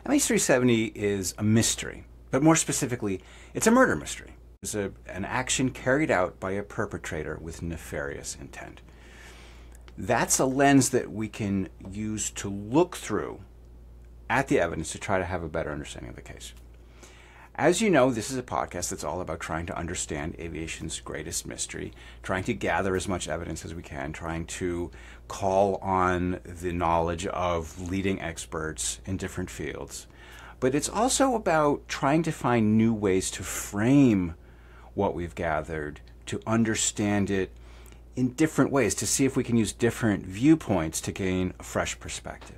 MH370 is a mystery, but more specifically, it's a murder mystery. It's an action carried out by a perpetrator with nefarious intent. That's a lens that we can use to look through at the evidence to try to have a better understanding of the case. As you know, this is a podcast that's all about trying to understand aviation's greatest mystery, trying to gather as much evidence as we can, trying to call on the knowledge of leading experts in different fields. But it's also about trying to find new ways to frame what we've gathered, to understand it in different ways, to see if we can use different viewpoints to gain a fresh perspective.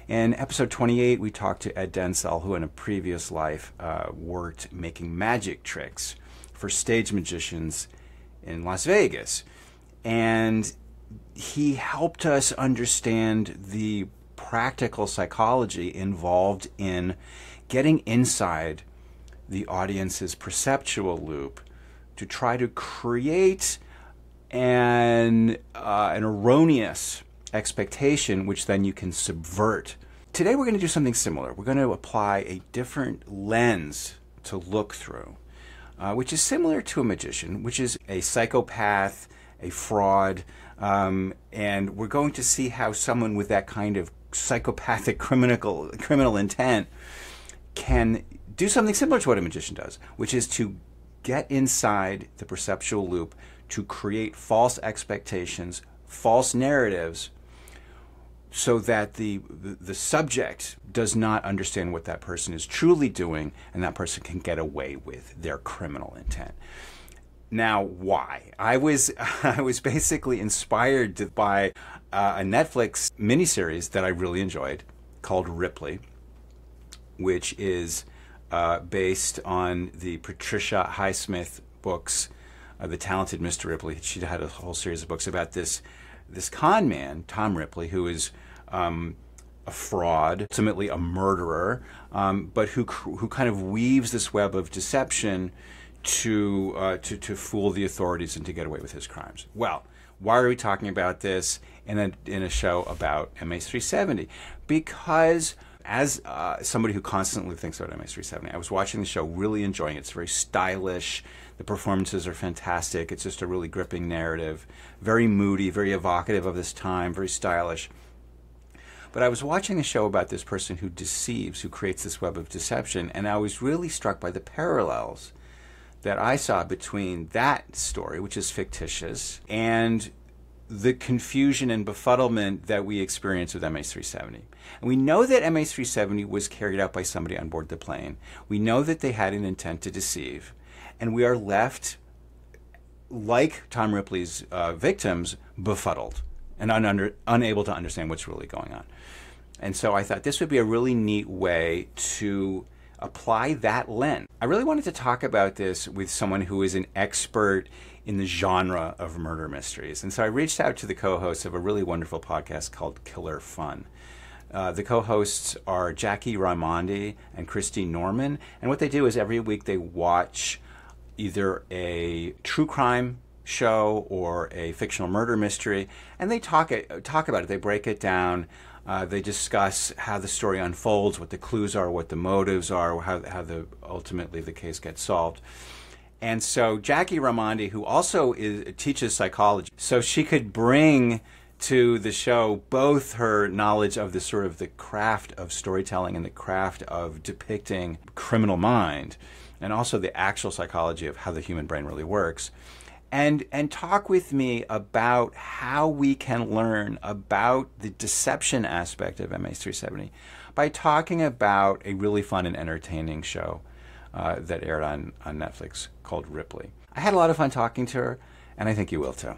In episode 28, we talked to Ed Denzel, who in a previous life worked making magic tricks for stage magicians in Las Vegas. And he helped us understand the practical psychology involved in getting inside the audience's perceptual loop to try to create an erroneous expectation, which then you can subvert. Today we're going to do something similar. We're going to apply a different lens to look through, which is similar to a magician, which is a psychopath, a fraud, and we're going to see how someone with that kind of psychopathic criminal intent can do something similar to what a magician does, which is to get inside the perceptual loop to create false expectations, false narratives, so that the subject does not understand what that person is truly doing, and that person can get away with their criminal intent. Now, why? I was basically inspired by a Netflix miniseries that I really enjoyed called Ripley, which is based on the Patricia Highsmith books, The Talented Mr. Ripley. She had a whole series of books about this con man, Tom Ripley, who is a fraud, ultimately a murderer, but who kind of weaves this web of deception to fool the authorities and to get away with his crimes. Well, why are we talking about this in a show about MH370? Because as somebody who constantly thinks about MH370, I was watching the show, really enjoying it. It's very stylish. The performances are fantastic. It's just a really gripping narrative, very moody, very evocative of this time, very stylish. But I was watching a show about this person who deceives, who creates this web of deception, and I was really struck by the parallels that I saw between that story, which is fictitious, and the confusion and befuddlement that we experience with MH370. And we know that MH370 was carried out by somebody on board the plane. We know that they had an intent to deceive. And we are left, like Tom Ripley's victims, befuddled and unable to understand what's really going on. And so I thought this would be a really neat way to apply that lens. I really wanted to talk about this with someone who is an expert in the genre of murder mysteries. And so I reached out to the co-hosts of a really wonderful podcast called Killer Fun. The co-hosts are Jackie Raimondi and Christine Norman. And what they do is every week they watch either a true crime show or a fictional murder mystery, and they talk about it. They break it down. They discuss how the story unfolds, what the clues are, what the motives are, how ultimately the case gets solved. And so Jackie Raimondi, who also teaches psychology, so she could bring to the show both her knowledge of the sort of the craft of storytelling and the craft of depicting criminal mind, and also the actual psychology of how the human brain really works, and talk with me about how we can learn about the deception aspect of MH370 by talking about a really fun and entertaining show that aired on Netflix called Ripley. I had a lot of fun talking to her, and I think you will too.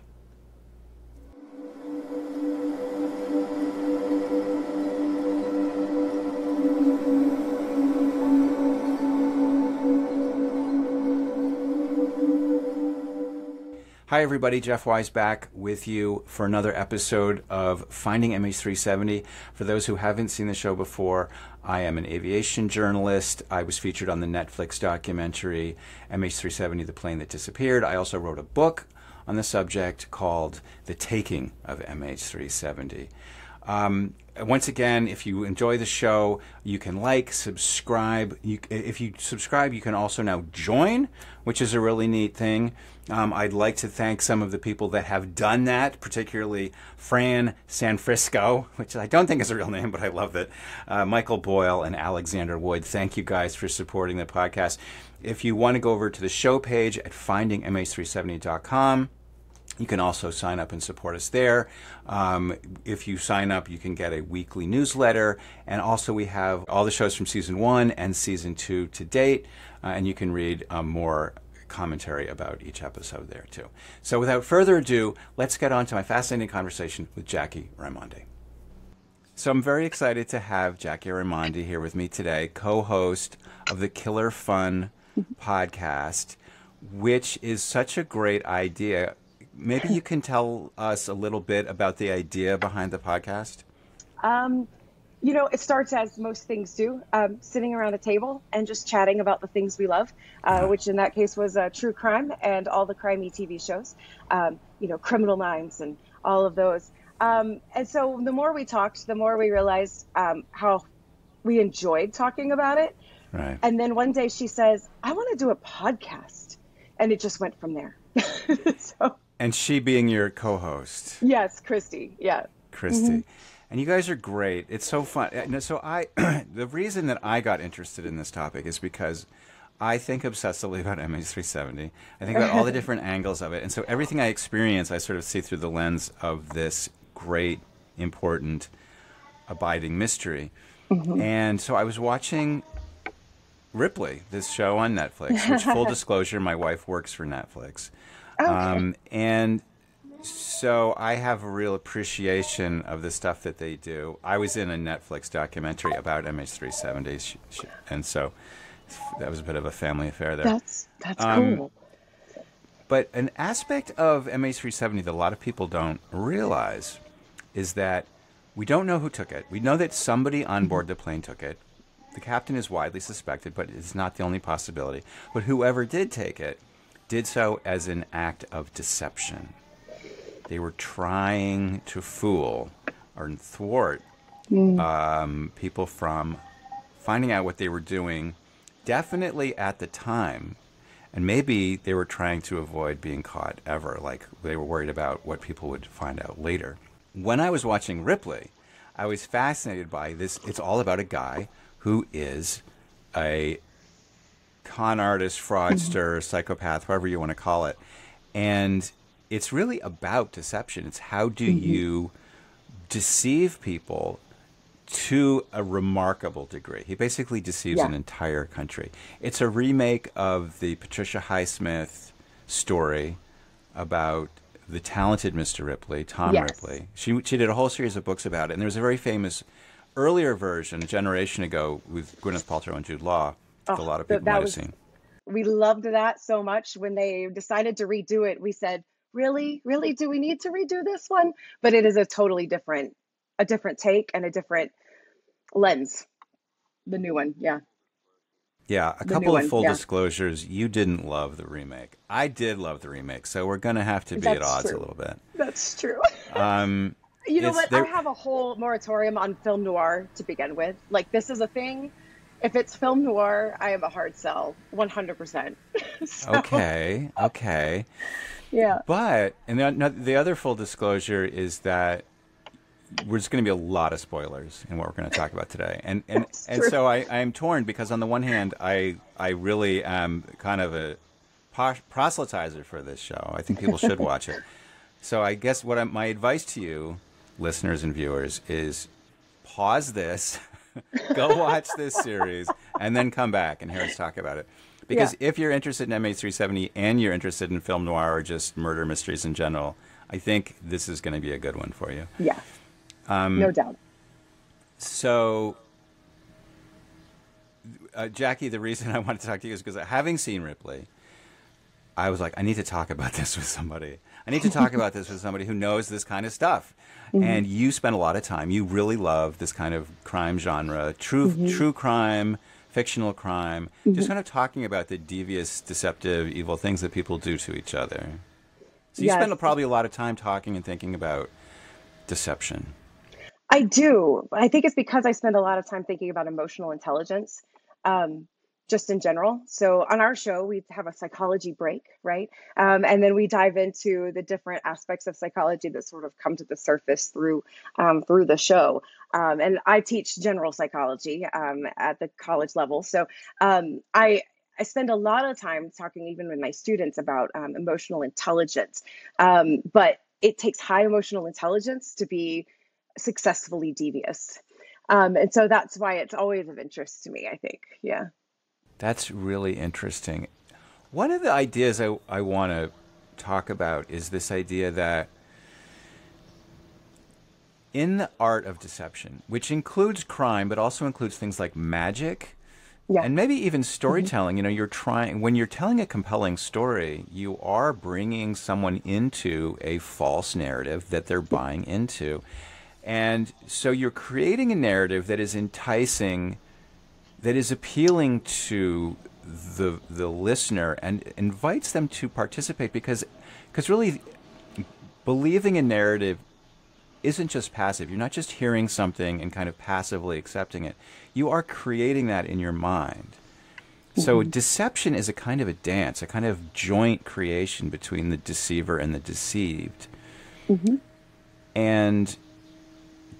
Hi everybody, Jeff Wise back with you for another episode of Finding MH370. For those who haven't seen the show before, I am an aviation journalist. I was featured on the Netflix documentary MH370, The Plane That Disappeared. I also wrote a book on the subject called The Taking of MH370. Once again, if you enjoy the show, you can like, subscribe. If you subscribe, you can also now join, which is a really neat thing. I'd like to thank some of the people that have done that, particularly Fran Sanfrisco, which I don't think is a real name, but I love it. Michael Boyle and Alexander Wood. Thank you guys for supporting the podcast. If you want to go over to the show page at findingmh370.com, you can also sign up and support us there. If you sign up, you can get a weekly newsletter. And also we have all the shows from Season 1 and Season 2 to date. And you can read more commentary about each episode there, too. So without further ado, let's get on to my fascinating conversation with Jackie Raimondi. So I'm very excited to have Jackie Raimondi here with me today, co-host of the Killer Fun podcast, which is such a great idea. Maybe you can tell us a little bit about the idea behind the podcast? It starts as most things do, sitting around a table and just chatting about the things we love, which in that case was true crime and all the crimey TV shows, Criminal Minds and all of those. And so the more we talked, the more we realized how we enjoyed talking about it. Right. And then one day she says, I want to do a podcast. And it just went from there. And she being your co-host. Yes, Christy. Yeah. Christy. Mm-hmm. And you guys are great. It's so fun. So the reason that I got interested in this topic is because I think obsessively about MH370. I think about all the different angles of it. And so everything I experience, I sort of see through the lens of this great, important, abiding mystery. Mm-hmm. And so I was watching Ripley, this show on Netflix, which, full disclosure, my wife works for Netflix. Okay. And so I have a real appreciation of the stuff that they do. I was in a Netflix documentary about MH370, and so that was a bit of a family affair there. That's cool. But an aspect of MH370 that a lot of people don't realize is that we don't know who took it. We know that somebody on board the plane took it. The captain is widely suspected, but it's not the only possibility. But whoever did take it did so as an act of deception. They were trying to fool or thwart people from finding out what they were doing, definitely at the time. And maybe they were trying to avoid being caught ever, like they were worried about what people would find out later. When I was watching Ripley, I was fascinated by this. It's all about a guy who is a con artist, fraudster, psychopath, whatever you want to call it. And it's really about deception. It's how do you deceive people to a remarkable degree. He basically deceives an entire country. It's a remake of the Patricia Highsmith story about the talented Mr. Ripley, Tom Ripley. She did a whole series of books about it. And there was a very famous earlier version, a generation ago, with Gwyneth Paltrow and Jude Law, that a lot of people might have seen. We loved that so much. When they decided to redo it, we said, really, do we need to redo this one? But it is a totally different take and a different lens. The new one, yeah. Yeah, a couple of full disclosures. You didn't love the remake. I did love the remake, so we're going to have to be at odds a little bit. That's true. You know what? I have a whole moratorium on film noir to begin with. Like, this is a thing. If it's film noir, I am a hard sell, 100%. So. Okay. Yeah. But, and the other full disclosure is that there's going to be a lot of spoilers in what we're going to talk about today. And so I'm torn because on the one hand, I really am kind of a proselytizer for this show. I think people should watch it. So I guess my advice to you, listeners and viewers, is pause this, go watch this series, and then come back and hear us talk about it. Because if you're interested in MH370 and you're interested in film noir or just murder mysteries in general, I think this is going to be a good one for you. Yeah, no doubt. So, Jackie, the reason I wanted to talk to you is because having seen Ripley, I was like, I need to talk about this with somebody. I need to talk about this with somebody who knows this kind of stuff. And you spend a lot of time. You really love this kind of crime genre, true crime, fictional crime, just kind of talking about the devious, deceptive, evil things that people do to each other. So you spend probably a lot of time talking and thinking about deception. I do. I think it's because I spend a lot of time thinking about emotional intelligence, um, just in general. So on our show, we have a psychology break, right? And then we dive into the different aspects of psychology that sort of come to the surface through the show. And I teach general psychology at the college level. So I spend a lot of time talking, even with my students, about emotional intelligence. But it takes high emotional intelligence to be successfully devious. And so that's why it's always of interest to me, I think. Yeah. That's really interesting. One of the ideas I want to talk about is this idea that in the art of deception, which includes crime, but also includes things like magic Yeah. and maybe even storytelling, you know, when you're telling a compelling story, you are bringing someone into a false narrative that they're buying into. And so you're creating a narrative that is enticing, that is appealing to the listener and invites them to participate because really believing a narrative isn't just passive. You're not just hearing something and kind of passively accepting it. You are creating that in your mind. So deception is a kind of a dance, a kind of joint creation between the deceiver and the deceived. And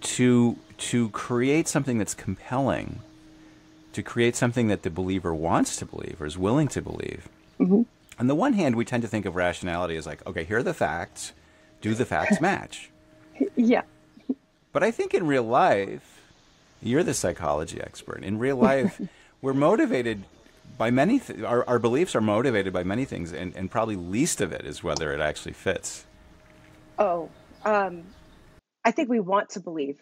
to create something that's compelling, to create something that the believer wants to believe or is willing to believe. On the one hand, we tend to think of rationality as like, okay, here are the facts. Do the facts match? Yeah. But I think in real life, you're the psychology expert. In real life, we're motivated by many our beliefs are motivated by many things, and probably least of it is whether it actually fits. Oh, I think we want to believe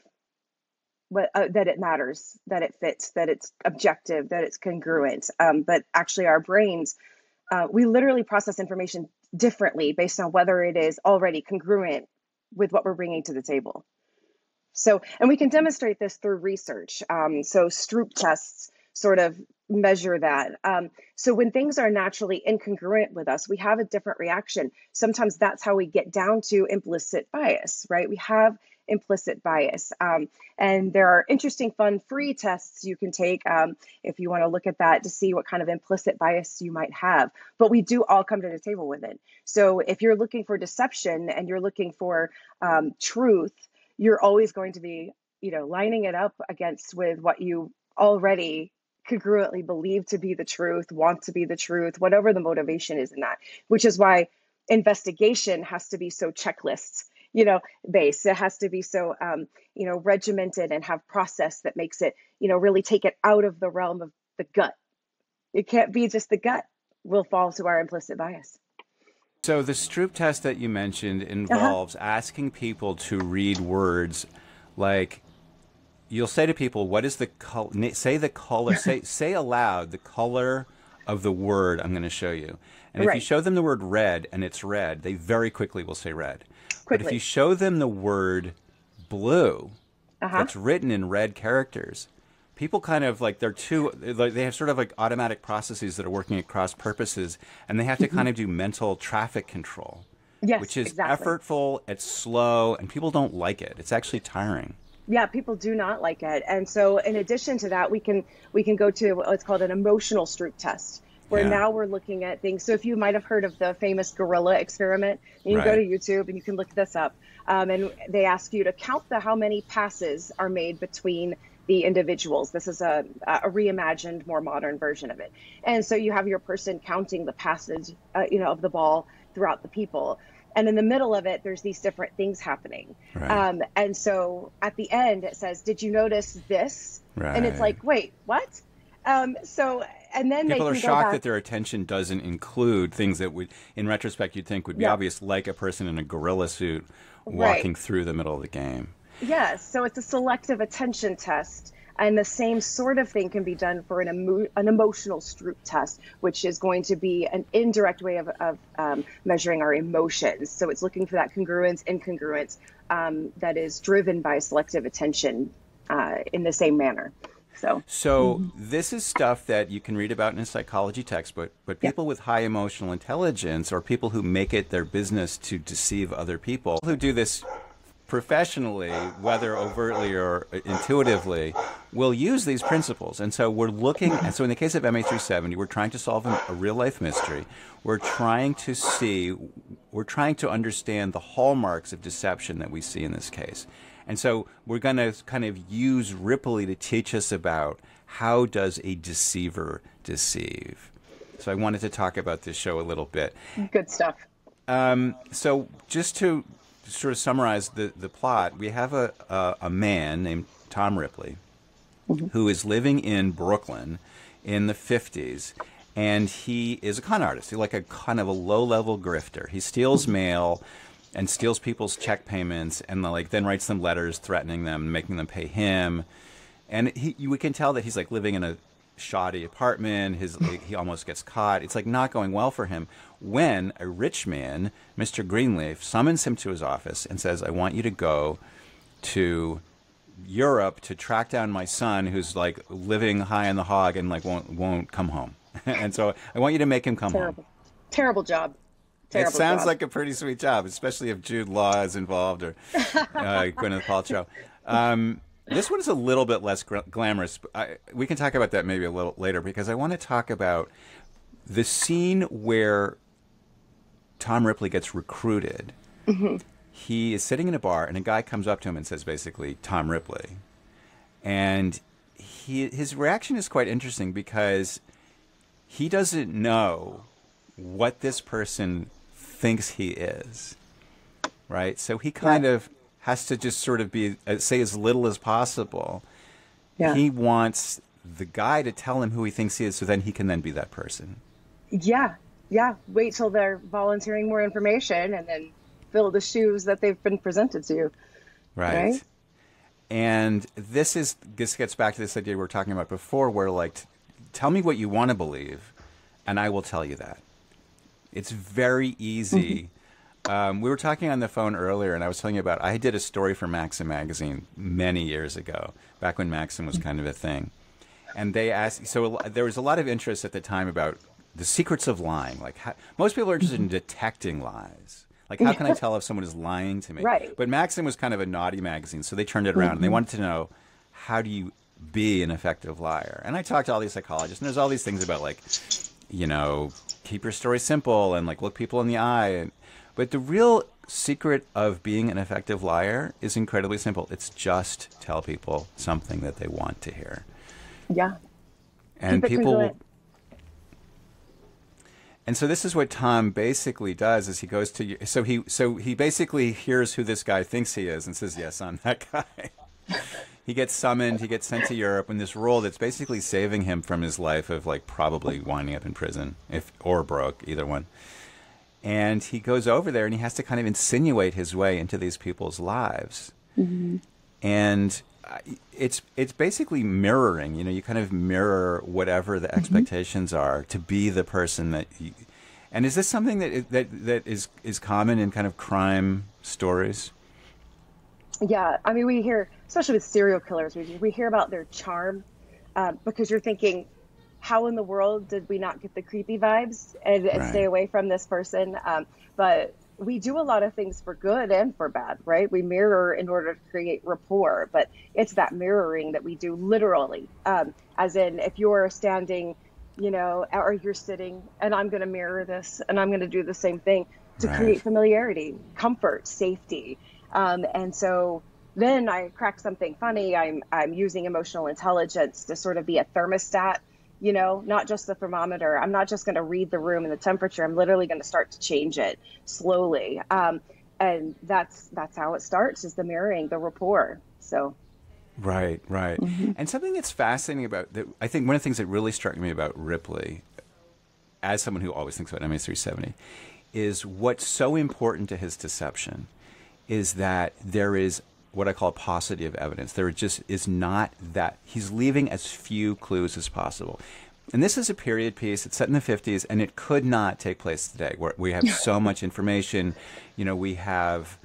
that it matters, that it fits, that it's objective, that it's congruent. But actually, our brains, we literally process information differently based on whether it is already congruent with what we're bringing to the table. So, and we can demonstrate this through research. So Stroop tests sort of measure that. So when things are naturally incongruent with us, we have a different reaction. Sometimes that's how we get down to implicit bias, right? We have implicit bias. And there are interesting, fun, free tests you can take if you want to look at that to see what kind of implicit bias you might have. But we do all come to the table with it. So if you're looking for deception and you're looking for truth, you're always going to be, lining it up against with what you already congruently believe to be the truth, want to be the truth, whatever the motivation is in that, which is why investigation has to be so checklists, based. It has to be so, regimented and have process that makes it, really take it out of the realm of the gut. It can't be just the gut. We'll fall to our implicit bias. So the Stroop test that you mentioned involves asking people to read words like, you'll say to people, what is the color, say the color, say aloud the color of the word I'm going to show you. And if you show them the word red and it's red, they very quickly will say red. But if you show them the word blue, that's written in red characters, people kind of like they have sort of like automatic processes that are working at cross purposes, and they have to kind of do mental traffic control, which is effortful, it's slow, and people don't like it. It's actually tiring. Yeah, people do not like it. And so in addition to that, we can go to what's called an emotional Stroop test, where now we're looking at things. So if you might have heard of the famous gorilla experiment, you can go to YouTube and you can look this up. And they ask you to count how many passes are made between the individuals. This is a reimagined, more modern version of it. And so you have your person counting the passage, of the ball throughout the people. And in the middle of it, there's these different things happening. And so at the end, it says, did you notice this? And it's like, wait, what? And then people are shocked that their attention doesn't include things that would, in retrospect, you'd think would be obvious, like a person in a gorilla suit walking through the middle of the game. Yes, so it's a selective attention test. And the same sort of thing can be done for an emotional Stroop test, which is going to be an indirect way of measuring our emotions. So it's looking for that congruence, incongruence that is driven by selective attention in the same manner. So this is stuff that you can read about in a psychology textbook, but people with high emotional intelligence, or people who make it their business to deceive other people, who do this professionally, whether overtly or intuitively, will use these principles. And so we're looking, and so in the case of MH370, we're trying to solve a real life mystery. We're trying to understand the hallmarks of deception that we see in this case. And so we're going to kind of use Ripley to teach us about how does a deceiver deceive. So I wanted to talk about this show a little bit. Good stuff. So just to sort of summarize the plot, we have a man named Tom Ripley who is living in Brooklyn in the 50s, and he is a con artist. He's like a kind of a low-level grifter. He steals mail and steals people's check payments and then writes them letters threatening them, making them pay him. And we can tell that he's like living in a shoddy apartment. He almost gets caught. It's like not going well for him when a rich man, Mr. Greenleaf, summons him to his office and says, I want you to go to Europe to track down my son who's like living high on the hog and like won't come home. And so I want you to make him come home. Terrible job. Terrible it sounds job. like a pretty sweet job, especially if Jude Law is involved or Gwyneth Paltrow. This one is a little bit less glamorous. We can talk about that maybe a little later because I want to talk about the scene where Tom Ripley gets recruited. He is sitting in a bar and a guy comes up to him and says basically, Tom Ripley. And his reaction is quite interesting because he doesn't know what this person thinks he is, right? So he kind of has to just sort of say as little as possible. Yeah. He wants the guy to tell him who he thinks he is so then he can then be that person. Yeah. Wait till they're volunteering more information and then fill the shoes that they've been presented to you. Right? And this gets back to this idea we were talking about before where like, tell me what you want to believe and I will tell you that. It's very easy. We were talking on the phone earlier, and I was telling you about, I did a story for Maxim magazine many years ago, back when Maxim was kind of a thing. And they asked, so there was a lot of interest at the time about the secrets of lying. Like, most people are interested in detecting lies. Like, how can I tell if someone is lying to me? Right. But Maxim was kind of a naughty magazine, so they turned it around, and they wanted to know, how do you be an effective liar? And I talked to all these psychologists, and there's all these things about, like, keep your story simple and, like, look people in the eye. But the real secret of being an effective liar is incredibly simple. It's just tell people something that they want to hear. Yeah. And people... And so this is what Tom basically does is he goes to... So he basically hears who this guy thinks he is and says, yes, I'm that guy. He gets summoned, he gets sent to Europe in this role that's basically saving him from his life of like probably winding up in prison or broke, either one. And he goes over there and he has to kind of insinuate his way into these people's lives. And it's basically mirroring, you kind of mirror whatever the expectations are to be the person that you... And is this something that is common in kind of crime stories? Yeah, I mean, we hear, especially with serial killers, we hear about their charm because you're thinking, how in the world did we not get the creepy vibes and stay away from this person? But we do a lot of things for good and for bad, right? We mirror in order to create rapport, but it's that mirroring that we do literally. As in, if you're standing, or you're sitting, and I'm going to mirror this, and I'm going to do the same thing to create familiarity, comfort, safety. And so then I crack something funny. I'm using emotional intelligence to sort of be a thermostat, not just the thermometer. I'm not just going to read the room and the temperature. I'm literally going to start to change it slowly. And that's how it starts, is the mirroring, the rapport. So. Right. And something that's fascinating about that, I think one of the things that really struck me about Ripley, as someone who always thinks about MH370, is what's so important to his deception is that there is what I call paucity of evidence. There just is not that. He's leaving as few clues as possible. And this is a period piece. It's set in the 50s, and it could not take place today, where we have so much information. We have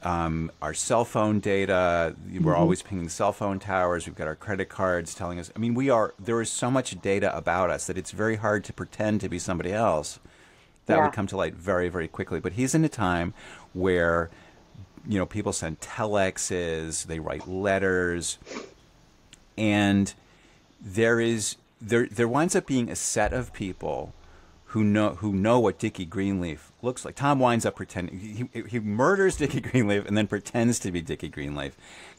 our cell phone data. We're always pinging cell phone towers. We've got our credit cards telling us. I mean, there is so much data about us that it's very hard to pretend to be somebody else. That would come to light very, very quickly. But he's in a time where people send telexes, they write letters, and there winds up being a set of people who know what Dickie Greenleaf looks like. Tom winds up pretending he murders Dickie Greenleaf and then pretends to be Dickie Greenleaf,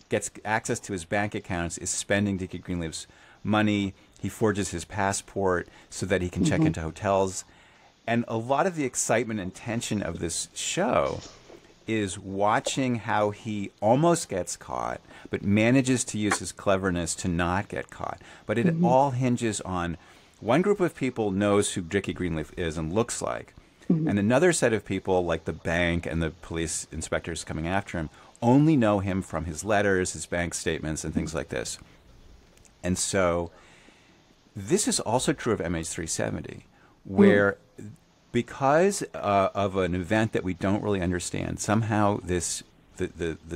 gets access to his bank accounts, is spending Dickie Greenleaf's money. He forges his passport so that he can check into hotels. And a lot of the excitement and tension of this show is watching how he almost gets caught, but manages to use his cleverness to not get caught. But it all hinges on one group of people knows who Dickie Greenleaf is and looks like, and another set of people, like the bank and the police inspectors coming after him, only know him from his letters, his bank statements, and things like this. And so this is also true of MH370, where because of an event that we don't really understand, somehow the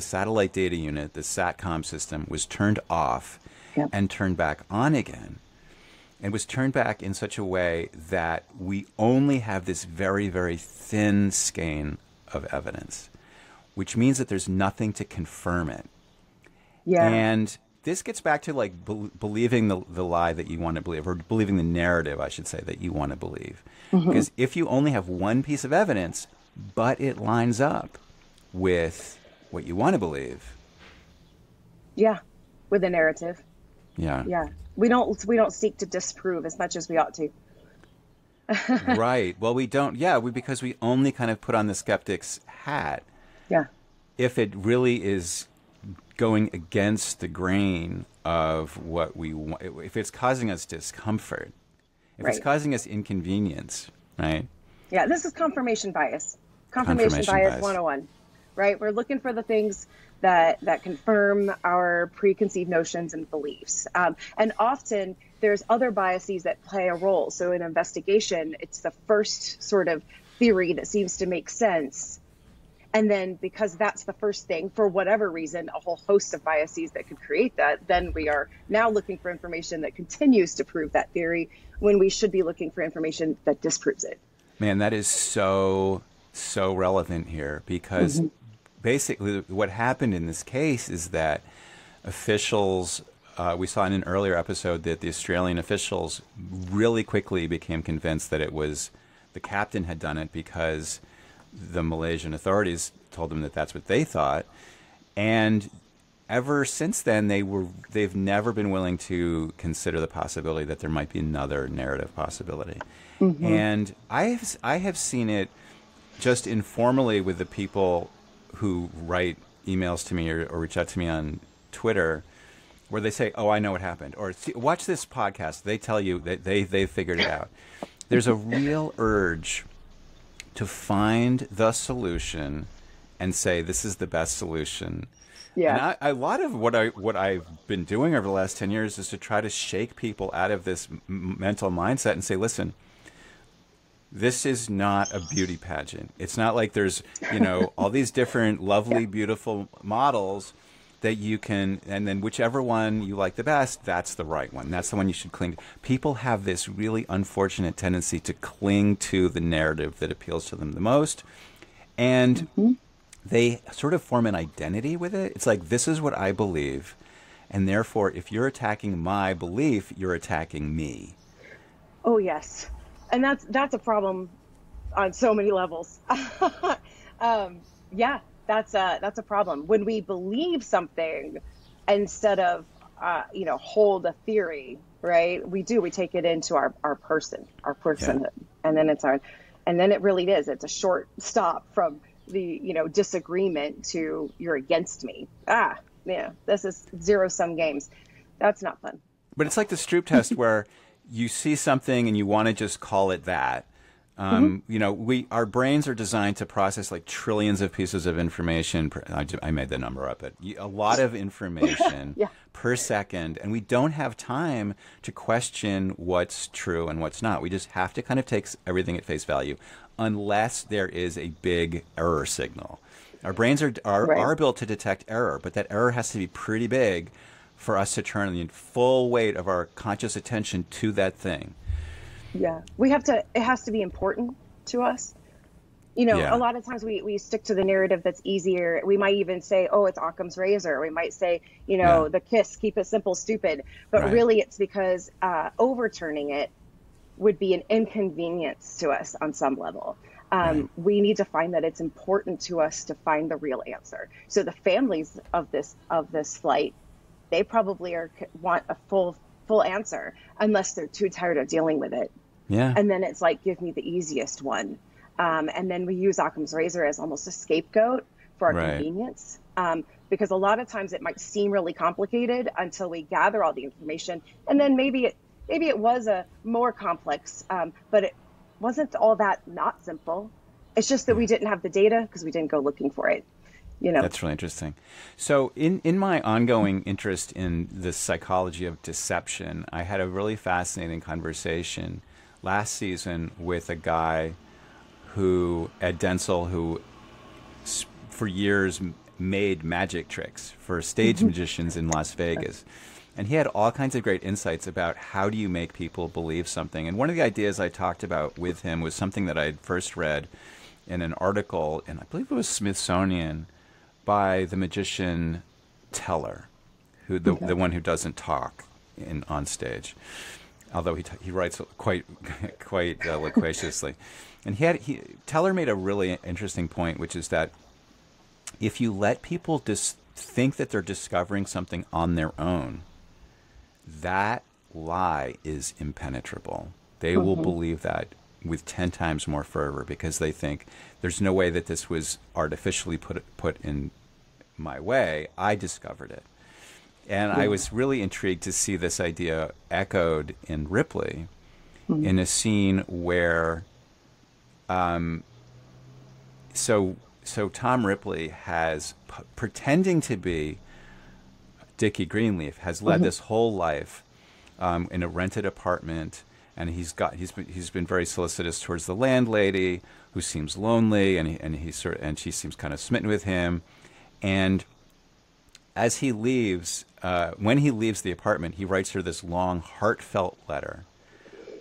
satellite data unit, the SATCOM system, was turned off and turned back on again. And was turned back in such a way that we only have this very, very thin skein of evidence, which means that there's nothing to confirm it. Yeah. And this gets back to like believing the lie that you want to believe, or believing the narrative, I should say, that you want to believe. Because if you only have one piece of evidence, but it lines up with what you want to believe. Yeah, with a narrative. Yeah. Yeah. We don't seek to disprove as much as we ought to. Right. Well, we don't. Yeah, because we only kind of put on the skeptic's hat. Yeah. If it really is going against the grain of what we want, if it's causing us discomfort, if it's causing us inconvenience, right? Yeah, this is confirmation bias. Confirmation bias 101, right? We're looking for the things that confirm our preconceived notions and beliefs. And often there's other biases that play a role. So in investigation, it's the first sort of theory that seems to make sense. And then because that's the first thing, for whatever reason, a whole host of biases that could create that, then we are now looking for information that continues to prove that theory when we should be looking for information that disproves it. Man, that is so relevant here, because basically what happened in this case is that officials, we saw in an earlier episode that the Australian officials really quickly became convinced that it was the captain had done it because the Malaysian authorities told them that that's what they thought. And ever since then, they've never been willing to consider the possibility that there might be another narrative possibility. And I have seen it just informally with the people who write emails to me or reach out to me on Twitter, where they say, "Oh, I know what happened," or "Watch this podcast. They tell you that they figured it out." There's a real urge to find the solution and say this is the best solution. Yeah. And a lot of what I've been doing over the last 10 years is to try to shake people out of this mental mindset and say, listen, this is not a beauty pageant. It's not like there's, all these different lovely, beautiful models that you can, and then whichever one you like the best, that's the right one. That's the one you should cling to. People have this really unfortunate tendency to cling to the narrative that appeals to them the most. And they sort of form an identity with it. It's like, this is what I believe. And therefore, if you're attacking my belief, you're attacking me. Oh, yes. And that's a problem on so many levels. Yeah, that's a problem. When we believe something instead of, hold a theory, right? We take it into our personhood. Yeah. And then it really is. It's a short stop from the, disagreement to you're against me. This is zero-sum games. That's not fun. But it's like the Stroop test where you see something and you want to just call it that. Our brains are designed to process like trillions of pieces of information. I made the number up, but a lot of information per second. And we don't have time to question what's true and what's not. We just have to kind of take everything at face value unless there is a big error signal. Our brains are built to detect error, but that error has to be pretty big for us to turn the full weight of our conscious attention to that thing. Yeah, it has to be important to us. You know, a Yeah. lot of times we stick to the narrative that's easier. We might even say, oh, it's Occam's razor. We might say, you Yeah. know, the KISS, keep it simple, stupid. But Right. really, it's because overturning it would be an inconvenience to us on some level. Right. We need to find that it's important to us to find the real answer. So the families of this flight, they probably want a full answer, unless they're too tired of dealing with it. Yeah. And then it's like, give me the easiest one. And then we use Occam's razor as almost a scapegoat for our Right. convenience. Because a lot of times it might seem really complicated until we gather all the information, and then maybe it was a more complex, but it wasn't all that not simple. It's just that we didn't have the data because we didn't go looking for it. You know. That's really interesting. So, in my ongoing interest in the psychology of deception, I had a really fascinating conversation last season with a guy who, Ed Denzel, who for years made magic tricks for stage magicians in Las Vegas. And he had all kinds of great insights about how do you make people believe something. And one of the ideas I talked about with him was something that I had first read in an article, and I believe it was Smithsonian, by the magician Teller, who the one who doesn't talk on stage, although he writes quite loquaciously. And Teller made a really interesting point, which is that if you let people think that they're discovering something on their own, that lie is impenetrable. They will believe that with 10 times more fervor because they think there's no way that this was artificially put in my way. I discovered it. And I was really intrigued to see this idea echoed in Ripley in a scene where so Tom Ripley has pretending to be Dickie Greenleaf has led this whole life in a rented apartment, and he's been very solicitous towards the landlady, who seems lonely, and she seems kind of smitten with him. And as he leaves, when he leaves the apartment, he writes her this long, heartfelt letter,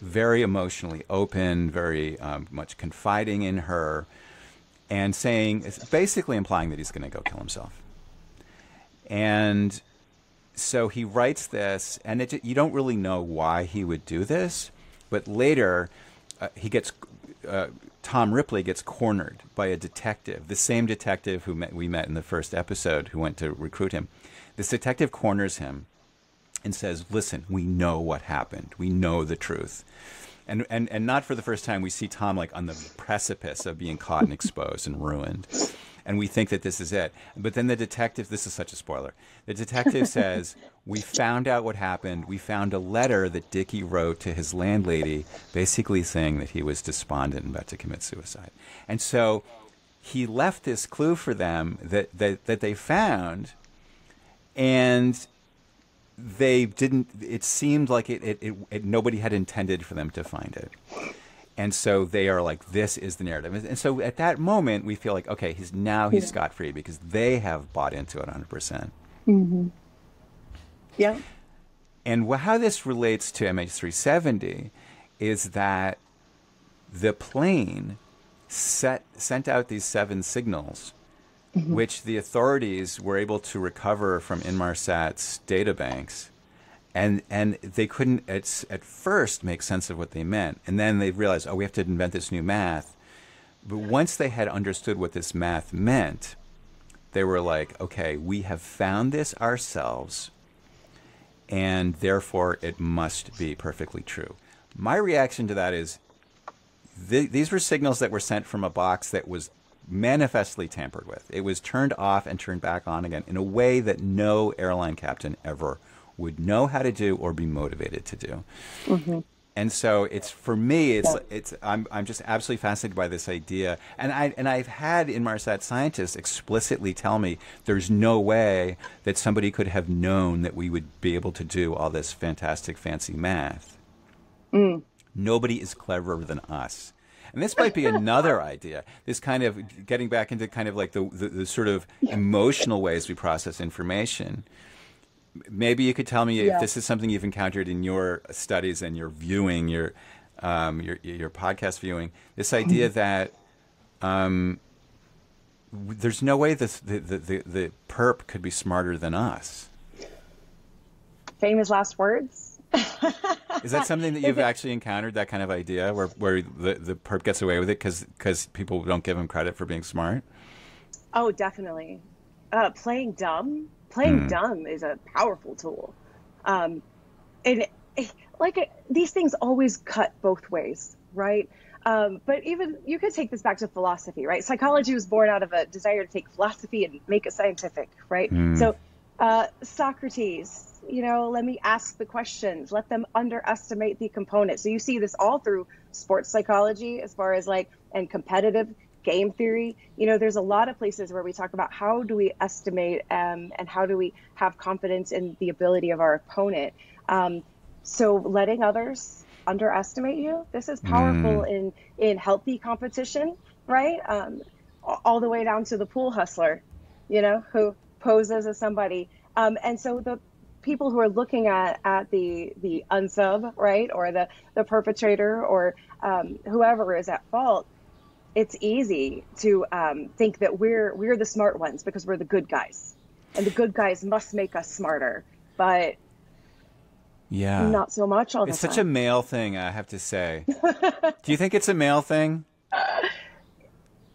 very emotionally open, very much confiding in her, and basically implying that he's going to go kill himself. And so he writes this, and you don't really know why he would do this, but later Tom Ripley gets cornered by a detective, the same detective we met in the first episode who went to recruit him. This detective corners him and says, listen, we know what happened. We know the truth. And not for the first time, we see Tom like on the precipice of being caught and exposed and ruined. And we think that this is it. But then the detective, this is such a spoiler, the detective says, we found out what happened. We found a letter that Dickie wrote to his landlady, basically saying that he was despondent and about to commit suicide. And so he left this clue for them that they found, and they didn't, it seemed like nobody had intended for them to find it. And so they are like, this is the narrative. And so at that moment, we feel like, okay, he's scot-free because they have bought into it 100%. Mm-hmm. Yeah. And how this relates to MH370 is that the plane sent out these 7 signals, which the authorities were able to recover from Inmarsat's databanks. And they couldn't at first make sense of what they meant. And then they realized, we have to invent this new math. But once they had understood what this math meant, they were like, okay, we have found this ourselves, and therefore it must be perfectly true. My reaction to that is these were signals that were sent from a box that was manifestly tampered with. It was turned off and turned back on again in a way that no airline captain ever would know how to do or be motivated to do. Mm-hmm. And so for me, I'm just absolutely fascinated by this idea. And I've had Inmarsat scientists explicitly tell me there's no way that somebody could have known that we would be able to do all this fantastic, fancy math. Nobody is cleverer than us. And this might be another idea, this kind of getting back into kind of like the sort of emotional ways we process information. Maybe you could tell me if this is something you've encountered in your studies and your viewing, your podcast viewing, this idea that there's no way the perp could be smarter than us. Famous last words. Is that something that you've actually encountered, that kind of idea where the perp gets away with it because people don't give him credit for being smart? Oh, definitely. Playing dumb is a powerful tool. These things always cut both ways, right? But even you could take this back to philosophy, right? Psychology was born out of a desire to take philosophy and make it scientific, right? So Socrates, let me ask the questions, let them underestimate the components. So you see this all through sports psychology, as far as and competitive game theory. There's a lot of places where we talk about how do we estimate and how do we have confidence in the ability of our opponent. So letting others underestimate you, this is powerful in healthy competition, right? All the way down to the pool hustler, who poses as somebody. And so the people who are looking at the unsub, right, or the perpetrator, or whoever is at fault, it's easy to think that we're the smart ones because we're the good guys, and the good guys must make us smarter. But yeah, not so much all the time. It's such a male thing, I have to say. Do you think it's a male thing?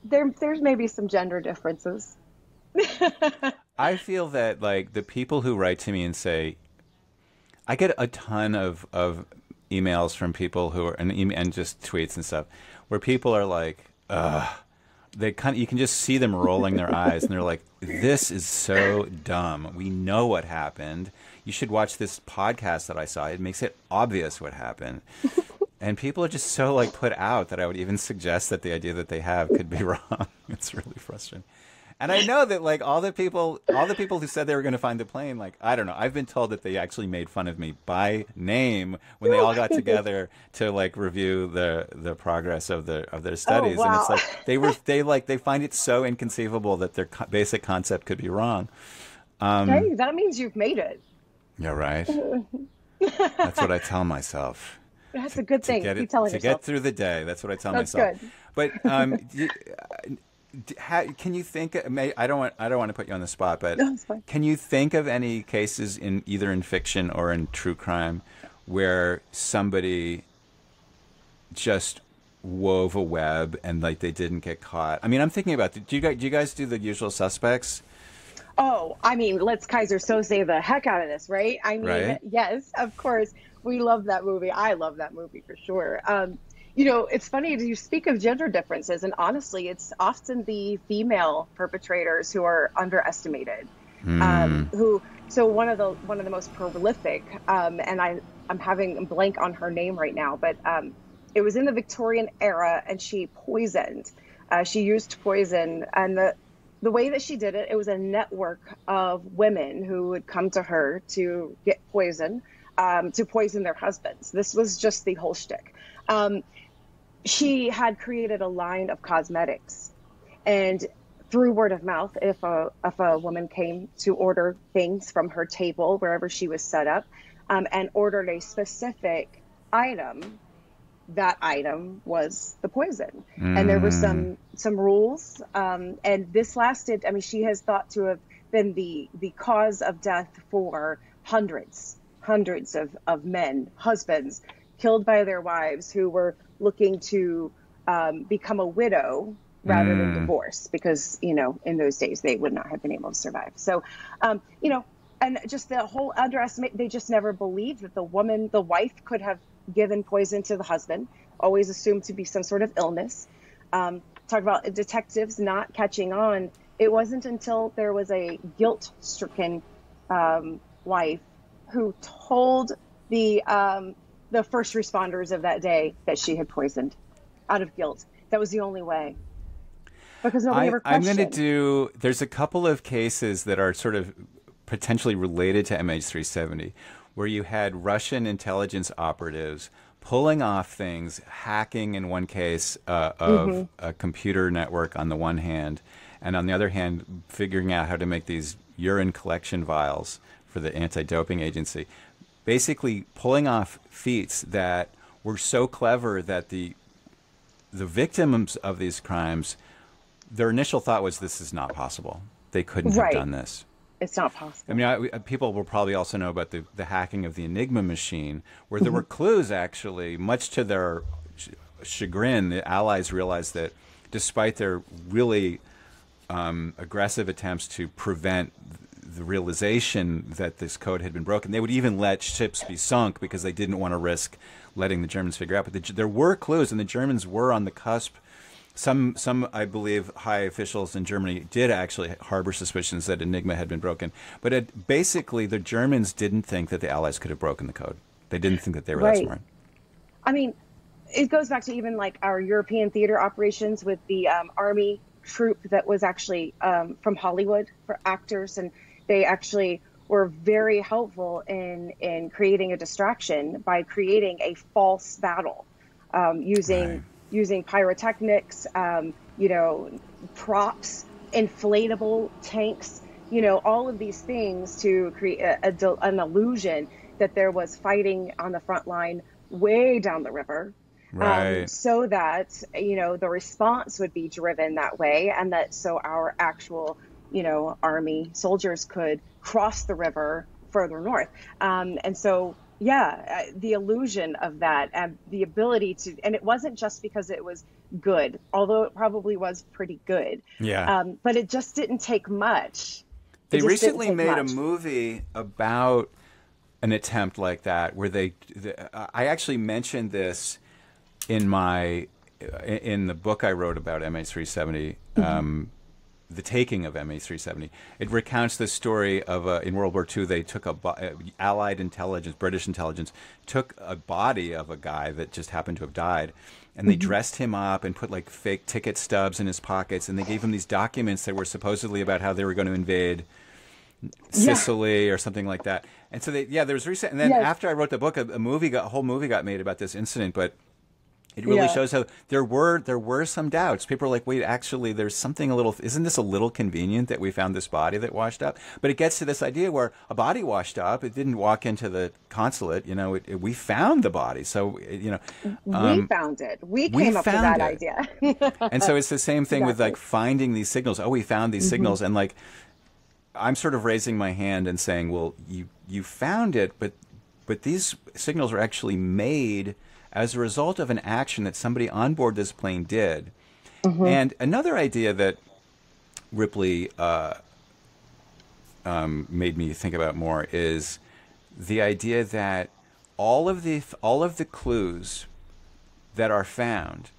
There's maybe some gender differences. I feel that the people who write to me and say, I get a ton of emails from people who are and just tweets and stuff where people are like, you can just see them rolling their eyes and they're like, this is so dumb. We know what happened. You should watch this podcast that I saw. It makes it obvious what happened. And people are just so put out that I would even suggest that the idea that they have could be wrong. It's really frustrating. And I know that all the people who said they were going to find the plane, I don't know. I've been told that they actually made fun of me by name when they all got together to review the progress of their studies. Oh, wow. And it's they find it so inconceivable that their basic concept could be wrong. Hey, that means you've made it. Yeah, right. That's what I tell myself. That's a good thing. To get through the day. That's what I tell myself. Good. But can you think? I don't want to put you on the spot, but no, it's fine. Can you think of any cases either in fiction or in true crime where somebody just wove a web and they didn't get caught? I mean, I'm thinking about do you guys do The Usual Suspects? Oh, I mean, let's Kaiser Sose the heck out of this, right? I mean, right? Yes, of course. We love that movie. I love that movie for sure. It's funny, you speak of gender differences, and honestly, it's often the female perpetrators who are underestimated. So one of the most prolific, and I'm having a blank on her name right now, but it was in the Victorian era, and she poisoned. She used poison, and the way that she did it, it was a network of women who would come to her to get poison, to poison their husbands. This was just the whole shtick. She had created a line of cosmetics, and through word of mouth, if a woman came to order things from her table wherever she was set up, and ordered a specific item, that item was the poison. And there were some rules, and this lasted. I mean, she has thought to have been the cause of death for hundreds of men, husbands, killed by their wives who were looking to become a widow rather than divorce, because in those days they would not have been able to survive. So and just the whole underestimate, they just never believed that the wife could have given poison to the husband, always assumed to be some sort of illness. Talk about detectives not catching on. It wasn't until there was a guilt-stricken wife who told the first responders of that day that she had poisoned out of guilt. That was the only way. Because nobody ever questioned. There's a couple of cases that are sort of potentially related to MH370, where you had Russian intelligence operatives pulling off things, hacking in one case of a computer network on the one hand, and on the other hand, figuring out how to make these urine collection vials for the anti-doping agency. Basically pulling off feats that were so clever that the victims of these crimes their initial thought was this is not possible. They couldn't have Right. done this. It's not possible. I mean, people will probably also know about the hacking of the Enigma machine, where there were clues, actually, much to their chagrin. The Allies realized that despite their really aggressive attempts to prevent the realization that this code had been broken, they would even let ships be sunk because they didn't want to risk letting the Germans figure out. But there were clues, and the Germans were on the cusp. Some, I believe, high officials in Germany did actually harbor suspicions that Enigma had been broken. But basically, the Germans didn't think that the Allies could have broken the code. They didn't think that they were that smart. I mean, it goes back to even like our European theater operations with the Army troupe that was actually from Hollywood for actors, and they actually were very helpful in creating a distraction by creating a false battle using pyrotechnics, props, inflatable tanks, all of these things to create an illusion that there was fighting on the front line way down the river. Right. So that, the response would be driven that way, and that so our actual, Army soldiers could cross the river further north. And so, the illusion of that and the ability to, and it wasn't just because it was good, although it probably was pretty good. Yeah. But it just didn't take much. They recently made a movie about an attempt like that, where I actually mentioned this in the book I wrote about MH370, the taking of MH370. It recounts the story of in World War II, they took Allied intelligence, British intelligence, took a body of a guy that just happened to have died, and they dressed him up and put like fake ticket stubs in his pockets, and they gave him these documents that were supposedly about how they were going to invade Sicily or something like that. And so there was recent, and then after I wrote the book, a whole movie got made about this incident, but it really shows how there were some doubts. People were like, wait, actually, there's something isn't this a little convenient that we found this body that washed up? But it gets to this idea where a body washed up. It didn't walk into the consulate. We found the body. So, we found it. We came up with that idea. And so it's the same thing with like finding these signals. Oh, we found these signals. And like, I'm sort of raising my hand and saying, well, you found it, but these signals were actually made as a result of an action that somebody on board this plane did. And another idea that Ripley made me think about more is the idea that all of the clues that are found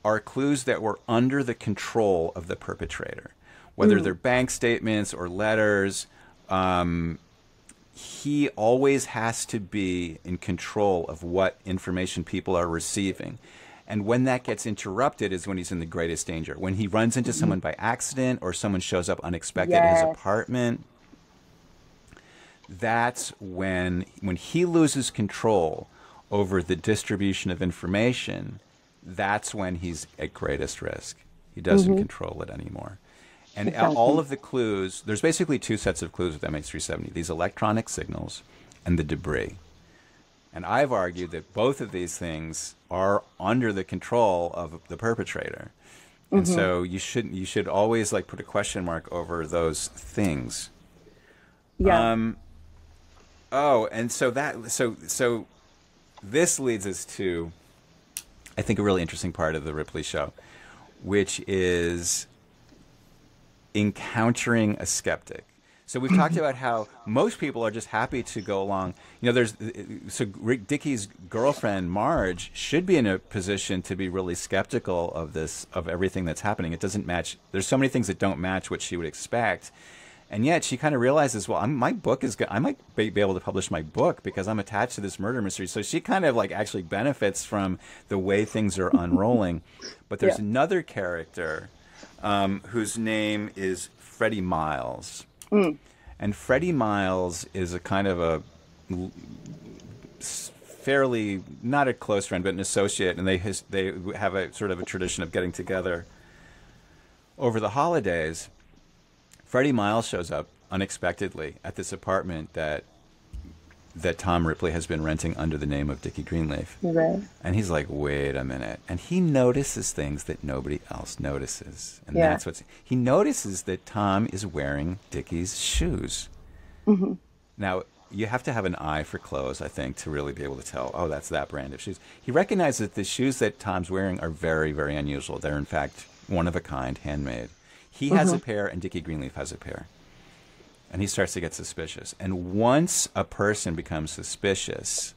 are clues that were under the control of the perpetrator, whether they're bank statements or letters. He always has to be in control of what information people are receiving. And when that gets interrupted is when he's in the greatest danger. When he runs into someone by accident or someone shows up unexpected at his apartment, that's when he loses control over the distribution of information, that's when he's at greatest risk. He doesn't control it anymore. And all of the clues, there's basically two sets of clues with MH370, these electronic signals and the debris. And I've argued that both of these things are under the control of the perpetrator. And so you should always like put a question mark over those things. And so this leads us to, I think, a really interesting part of the Ripley show, which is encountering a skeptic. So we've talked about how most people are just happy to go along. So Rick Dickey's girlfriend Marge should be in a position to be really skeptical of everything that's happening. It doesn't match. There's so many things that don't match what she would expect, and yet she kind of realizes, well, my book is good. I might be able to publish my book because I'm attached to this murder mystery. So she kind of like actually benefits from the way things are unrolling. But there's another character whose name is Freddie Miles. And Freddie Miles is a kind of a fairly, not a close friend, but an associate, and they have a sort of a tradition of getting together over the holidays. Freddie Miles shows up unexpectedly at this apartment that that Tom Ripley has been renting under the name of Dickie Greenleaf. Right. And he's like, wait a minute. And he notices things that nobody else notices. And Yeah. that's what's... He notices that Tom is wearing Dickie's shoes. Mm-hmm. Now, you have to have an eye for clothes, I think, to really be able to tell, oh, that's that brand of shoes. He recognizes that the shoes that Tom's wearing are very, very unusual. They're, in fact, one of a kind, handmade. He has a pair, and Dickie Greenleaf has a pair. And he starts to get suspicious. And once a person becomes suspicious,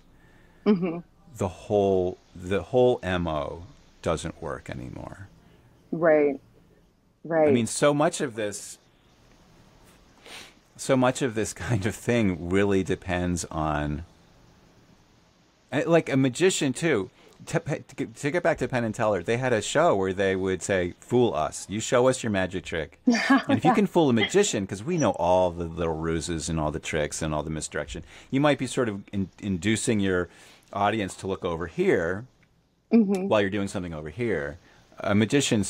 the whole MO doesn't work anymore. Right. Right. I mean, so much of this kind of thing really depends on, like a magician too. To get back to Penn and Teller, they had a show where they would say, fool us. You show us your magic trick. And if you can fool a magician, because we know all the little ruses and all the tricks and all the misdirection, you might be sort of inducing your audience to look over here while you're doing something over here. A magician,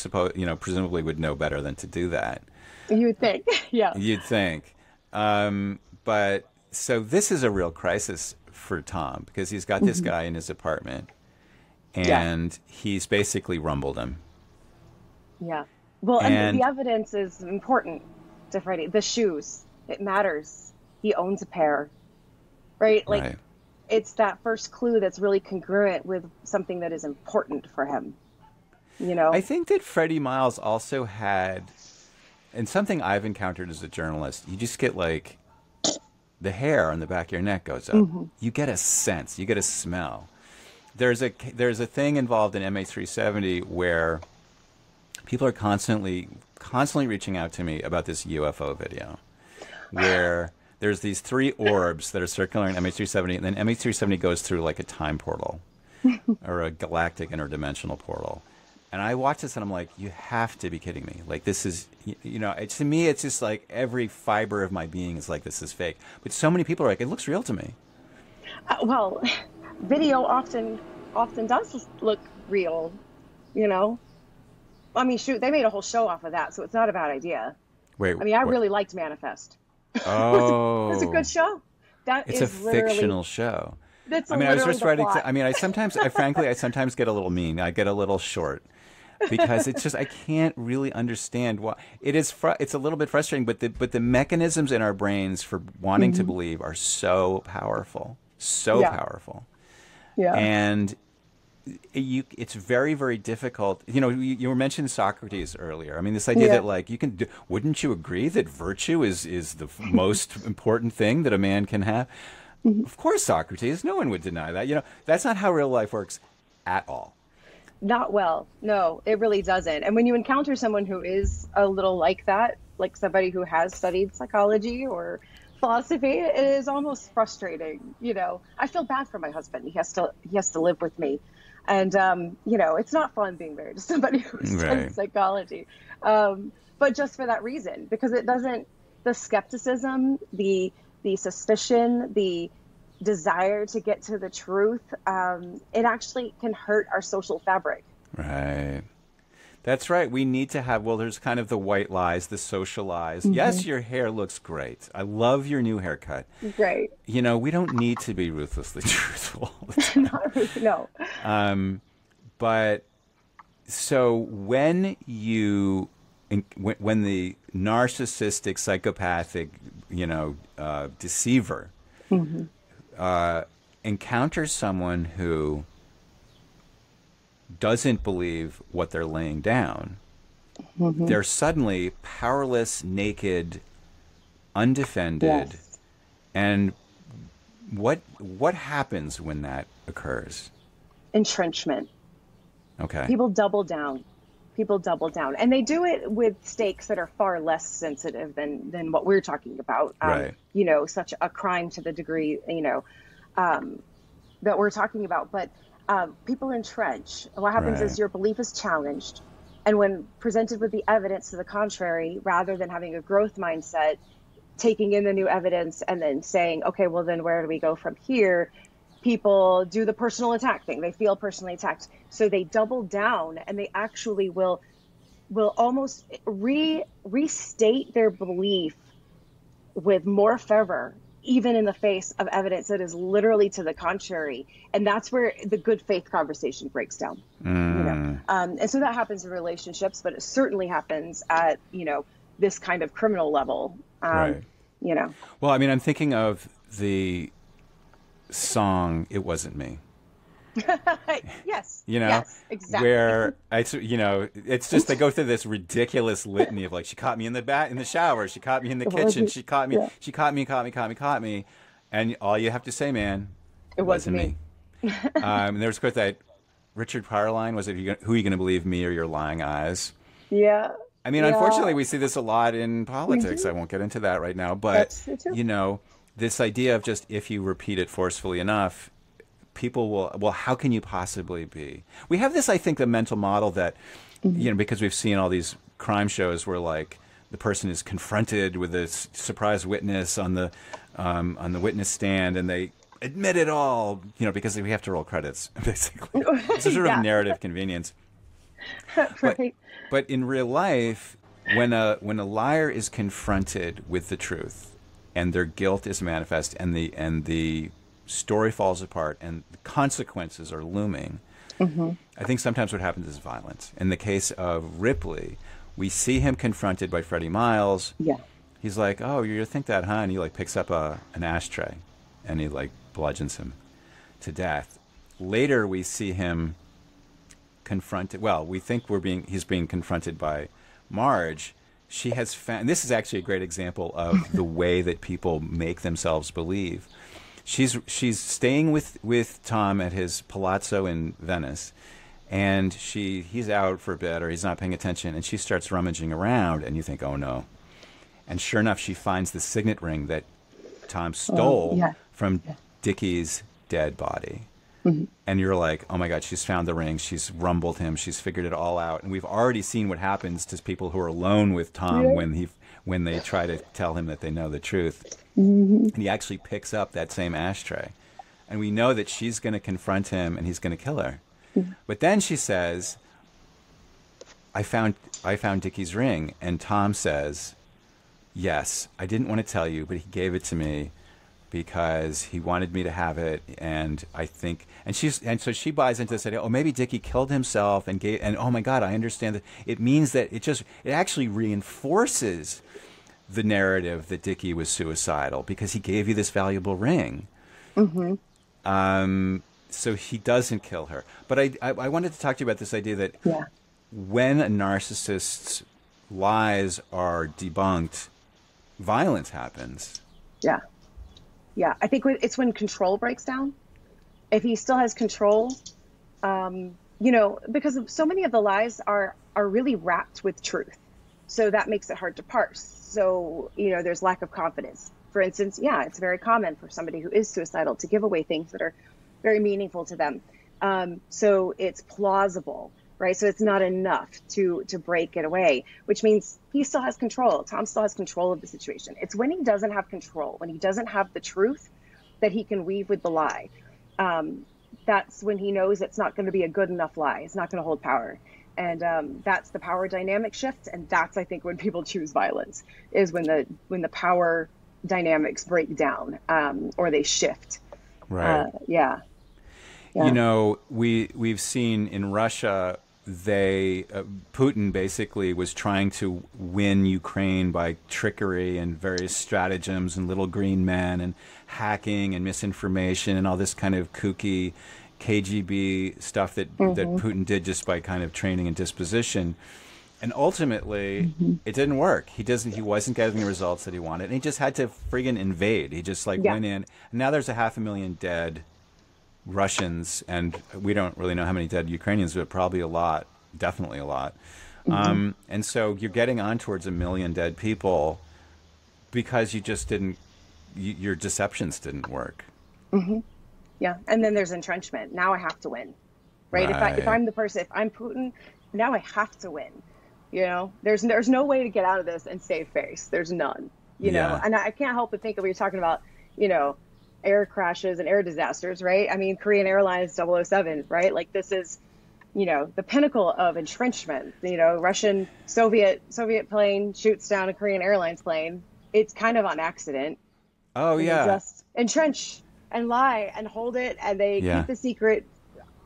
presumably would know better than to do that. You would think, yeah. You'd think. But so this is a real crisis for Tom, because he's got this guy in his apartment. And he's basically rumbled him. Yeah. Well, and the evidence is important to Freddie. The shoes, it matters. He owns a pair, right? Like, it's that first clue that's really congruent with something that is important for him, you know? I think that Freddie Miles also had, and something I've encountered as a journalist, you just get like, the hair on the back of your neck goes up. You get a sense, you get a smell. There's a thing involved in MH370 where people are constantly reaching out to me about this UFO video, where there's these 3 orbs that are circular in MH370, and then MH370 goes through like a time portal or a galactic interdimensional portal. And I watch this and I'm like, you have to be kidding me. Like, this is, to me, it's just like every fiber of my being is like, this is fake. But so many people are like, it looks real to me. Well, video often does look real, you know? I mean, shoot, they made a whole show off of that, so it's not a bad idea. Wait, I mean, I really liked Manifest. Oh. It's a good show. It's a fictional show. I mean, I was just writing. I sometimes get a little mean. I get a little short because it's just I can't really understand why it is. It's a little bit frustrating, but the mechanisms in our brains for wanting to believe are so powerful, powerful. Yeah, and it's very, very difficult. You were mentioning Socrates earlier. I mean, this idea that like wouldn't you agree that virtue is the most important thing that a man can have? Of course, Socrates. No one would deny that. That's not how real life works at all. Not well. No, it really doesn't. And when you encounter someone who is a little like that, like somebody who has studied psychology or philosophy, it is almost frustrating. I feel bad for my husband. He has to live with me. And, it's not fun being married to somebody who studies psychology. But just for that reason, because the skepticism, the suspicion, the desire to get to the truth, it actually can hurt our social fabric. Right. That's right. We need to have, there's kind of the white lies, the social lies. Yes, your hair looks great. I love your new haircut. Great. We don't need to be ruthlessly truthful all the time. Not really, no. But so when the narcissistic, psychopathic, deceiver encounters someone who doesn't believe what they're laying down, they're suddenly powerless, naked, undefended. Yes. And what happens when that occurs? Entrenchment. Okay. People double down. And they do it with stakes that are far less sensitive than what we're talking about. Right. Such a crime to the degree, that we're talking about. But people entrench. What happens is your belief is challenged. And when presented with the evidence to the contrary, rather than having a growth mindset, taking in the new evidence and then saying, okay, well, then where do we go from here? People do the personal attack thing. They feel personally attacked. So they double down and they actually will almost restate their belief with more fervor even in the face of evidence that is literally to the contrary. And that's where the good faith conversation breaks down. And so that happens in relationships, but it certainly happens at, this kind of criminal level. Right. Well, I mean, I'm thinking of the song "It Wasn't Me." Yes. You know, yes, exactly. where it's just they go through this ridiculous litany of like, she caught me in the shower, she caught me in the kitchen, she caught me, she caught me, and all you have to say, man, it wasn't me. And there was, of course, that Richard Pryor line, was it, "Who are you going to believe, me or your lying eyes?" Yeah. I mean, unfortunately, we see this a lot in politics. I won't get into that right now, but this idea of just, if you repeat it forcefully enough, people will, well, how can you possibly be? We have this, I think, the mental model that, because we've seen all these crime shows where, like, the person is confronted with a surprise witness on the witness stand, and they admit it all, because we have to roll credits, basically. It's a sort of narrative convenience. Right. But in real life, when a liar is confronted with the truth, and their guilt is manifest, and the story falls apart, and the consequences are looming, I think sometimes what happens is violence. In the case of Ripley, we see him confronted by Freddie Miles. Yeah. He's like, "Oh, you think that, huh?" And he like picks up an ashtray, and he like bludgeons him to death. Later, we see him confronted. Well, we think he's being confronted by Marge. She has found, this is actually a great example of the way that people make themselves believe. She's staying with Tom at his palazzo in Venice, and he's out for a bit, or he's not paying attention, and she starts rummaging around, and you think, oh no. And sure enough, she finds the signet ring that Tom stole from Dickie's dead body. And you're like, oh my God, she's found the ring. She's rumbled him. She's figured it all out. And we've already seen what happens to people who are alone with Tom when they try to tell him that they know the truth. And he actually picks up that same ashtray. And we know that she's going to confront him and he's going to kill her. But then she says, I found Dickie's ring. And Tom says, yes, I didn't want to tell you, but he gave it to me because he wanted me to have it, and I think, and so she buys into this idea. Oh, maybe Dickie killed himself and oh my God, I understand that. It means that it actually reinforces the narrative that Dickie was suicidal because he gave you this valuable ring. So he doesn't kill her. But I wanted to talk to you about this idea that when a narcissist's lies are debunked, violence happens. Yeah, I think it's when control breaks down. If he still has control, because so many of the lies are really wrapped with truth. So that makes it hard to parse. So, there's lack of confidence. For instance, it's very common for somebody who is suicidal to give away things that are very meaningful to them. So it's plausible, right? So it's not enough to break it away, which means he still has control. Tom still has control of the situation. It's when he doesn't have control, when he doesn't have the truth, that he can weave with the lie. That's when he knows it's not going to be a good enough lie. It's not going to hold power. And that's the power dynamic shift. And that's, I think, when people choose violence, is when the power dynamics break down or they shift. Right. We've seen in Russia, Putin basically was trying to win Ukraine by trickery and various stratagems and little green men and hacking and misinformation and all this kind of kooky KGB stuff that Putin did just by kind of training and disposition. And ultimately, it didn't work. He wasn't getting the results that he wanted. And he just had to friggin' invade. He just went in. And now there's 500,000 dead Russians, and we don't really know how many dead Ukrainians, but probably a lot, definitely a lot. And so you're getting on towards 1 million dead people because your deceptions didn't work. Yeah, and then there's entrenchment. Now I have to win, right? If I'm the person, if I'm Putin, now I have to win. There's no way to get out of this and save face. There's none. Know, and I can't help but think of what you're talking about. Air crashes and air disasters, right? I mean, Korean Airlines 007, right? Like this is, the pinnacle of entrenchment. Russian Soviet plane shoots down a Korean Airlines plane. It's kind of on accident. Oh, and they yeah. just entrench and lie and hold it, and they Yeah. keep the secret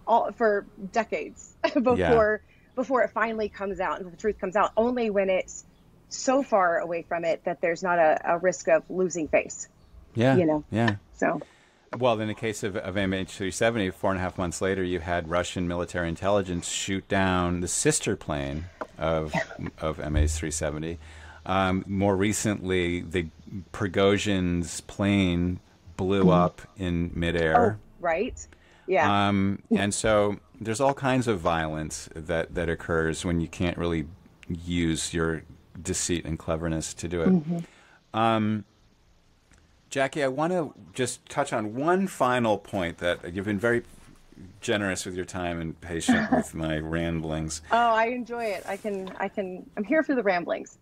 all for decades Yeah. before it finally comes out and the truth comes out, only when it's so far away from it that there's not a risk of losing face, Yeah. you know. Yeah. So Well, in the case of MH370, 4.5 months later, you had Russian military intelligence shoot down the sister plane of MH370. More recently, the Prigozhin's plane blew up in oh midair. right, yeah, And so there's all kinds of violence that occurs when you can't really use your deceit and cleverness to do it. Jackie, I want to just touch on one final point that you've been very generous with your time and patient with my ramblings. oh, I enjoy it. I'm here for the ramblings.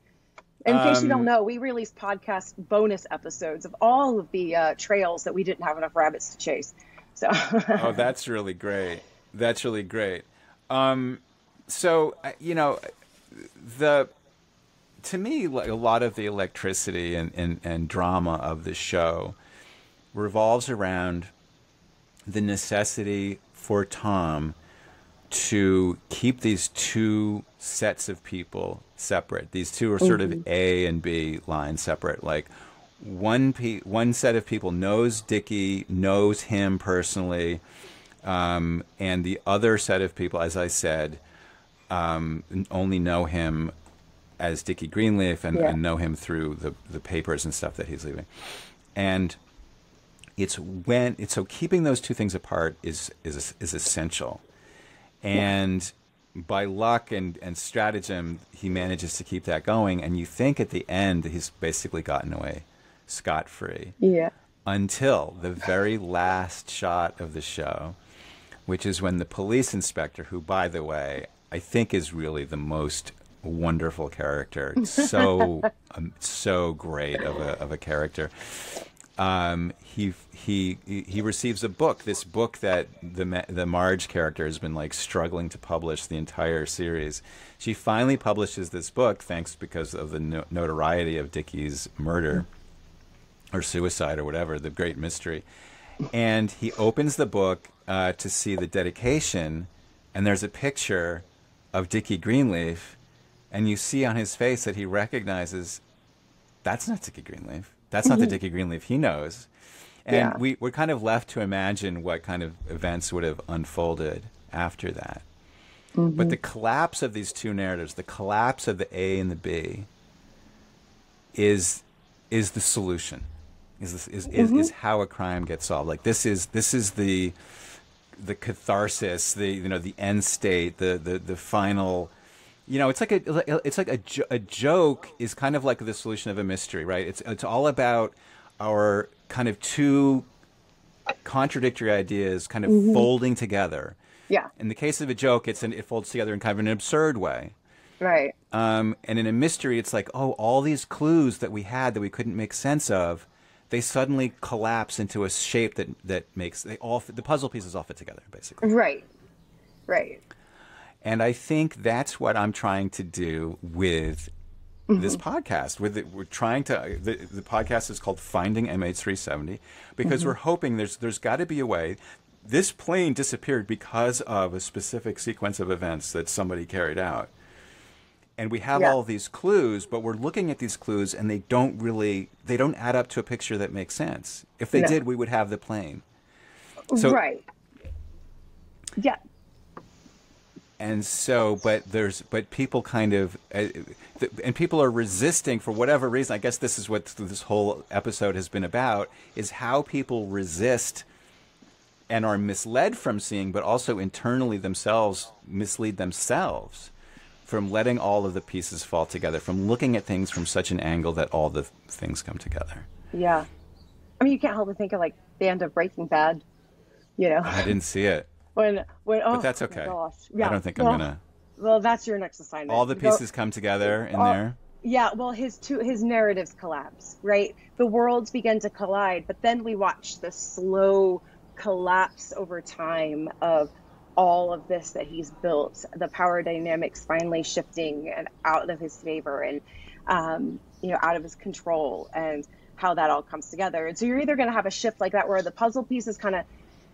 In case you don't know, we release podcast bonus episodes of all of the trails that we didn't have enough rabbits to chase. So Oh, that's really great. That's really great. So, the to me, like, a lot of the electricity and drama of the show revolves around the necessity for Tom to keep these two sets of people separate. These two are sort of A and B lines separate. Like one set of people knows Dickie, knows him personally, and the other set of people, as I said, only know him as Dickie Greenleaf and know him through the papers and stuff that he's leaving. And so keeping those two things apart is essential. And by luck and stratagem, he manages to keep that going. And you think at the end he's basically gotten away scot-free. yeah, Until the very last shot of the show, which is when the police inspector, who, by the way, I think is really the most wonderful character, so great of a character. He receives a book, this book that the Marge character has been like struggling to publish the entire series. She finally publishes this book because of the notoriety of Dickie's murder or suicide or whatever, the great mystery. And he opens the book to see the dedication, and there's a picture of Dickie Greenleaf, and you see on his face that he recognizes that's not Dickie Greenleaf. That's not the Dickie Greenleaf he knows. And we're kind of left to imagine what kind of events would have unfolded after that. But the collapse of these two narratives, the collapse of the A and the B, is the solution. Is how a crime gets solved. Like this is the catharsis, the end state, the final. It's like a joke is kind of like the solution of a mystery, right? It's all about our kind of two contradictory ideas kind of folding together. yeah, In the case of a joke, it folds together in kind of an absurd way. right, And in a mystery, it's like, oh, all these clues that we had that we couldn't make sense of, they suddenly collapse into a shape that makes the puzzle pieces all fit together, basically. right. And I think that's what I'm trying to do with this podcast. We're trying to. The podcast is called Finding MH370 because we're hoping there's got to be a way. This plane disappeared because of a specific sequence of events that somebody carried out. And we have all these clues, but we're looking at these clues and they don't add up to a picture that makes sense. If they did, we would have the plane. So, right. Yeah. And so, but people kind of, and people are resisting for whatever reason. I guess this is what this whole episode has been about, is how people resist and are misled from seeing, but also internally themselves mislead themselves from letting all of the pieces fall together, from looking at things from such an angle that all the things come together. Yeah. I mean, you can't help but think of like the end of Breaking Bad, I didn't see it. When But that's okay. My gosh. Yeah. I don't think I'm gonna. Well, that's your next assignment. All the pieces come together in there. Yeah, well, his narratives collapse, right? The worlds begin to collide, but then we watch the slow collapse over time of all of this that he's built, the power dynamics finally shifting and out of his favor and, out of his control. And how that all comes together. And so you're either going to have a shift like that where the puzzle pieces kind of,